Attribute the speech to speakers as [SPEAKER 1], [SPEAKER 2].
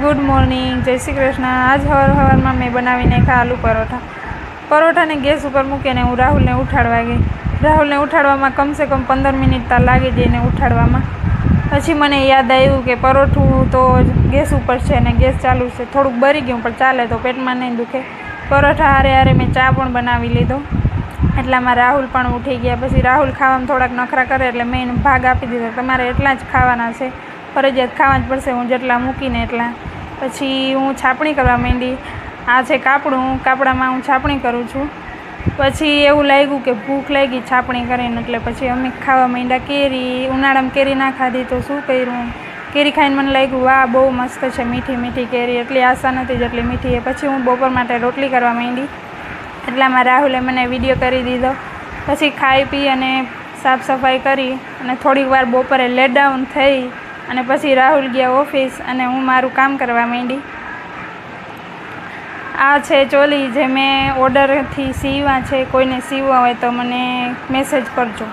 [SPEAKER 1] Good morning, જય શ્રી કૃષ્ણ। આજ સવારમાં મેં બનાવી નાખ્યા આલુ પરોઠાને ગેસ ઉપર મૂકીને હું રાહુલને ઉઠાડવા ગઈ। રાહુલને ઉઠાડવામાં કમસે કમ 15 મિનિટ તો લાગી જઈને ઉઠાડવામાં। પછી મને યાદ આવ્યું કે પરોઠું તો ગેસ ઉપર છે ને ગેસ ચાલુ છે, થોડુંક બળી ગયું પણ ચાલે તો પેટમાં નહીં દુખે। પરોઠા હારે મેં ચા પણ બનાવી લીધો, એટલામાં રાહુલ પણ ઉઠી ગયા। પછી રાહુલ ખાવામાં થોડાક નખરા કરે એટલે મેં એને ભાગ આપી દીધો, તમારે એટલા જ ખાવાના છે, ફરજિયાત ખાવા જ પડશે, હું જેટલા મૂકીને એટલા। પછી હું છાપણી કરવા માંડી। આ છે કાપડામાં હું છાપણી કરું છું। પછી એવું લાગ્યું કે ભૂખ લાગી છાપણી કરીને, એટલે પછી અમે ખાવા માંડ્યા કેરી। ઉનાળામાં કેરી ના ખાધી તો શું કર્યું, કેરી ખાઈને મને લાગ્યું વાહ બહુ મસ્ત છે, મીઠી મીઠી કેરી, એટલી આશા નથી જેટલી મીઠી છે। પછી હું બપોર માટે રોટલી કરવા માંડી, એટલામાં રાહુલે મને વિડીયો કરી દીધો। પછી ખાઈ પી અને સાફ સફાઈ કરી અને થોડીક વાર બપોરે લેટ ડાઉન થઈ અને પછી રાહુલ ગયા ઓફિસ અને હું મારું કામ કરવા માંડી। આ છે ચોલી જે મેં ઓર્ડરથી સીવવા છે, કોઈને સીવવા હોય તો મને મેસેજ કરજો।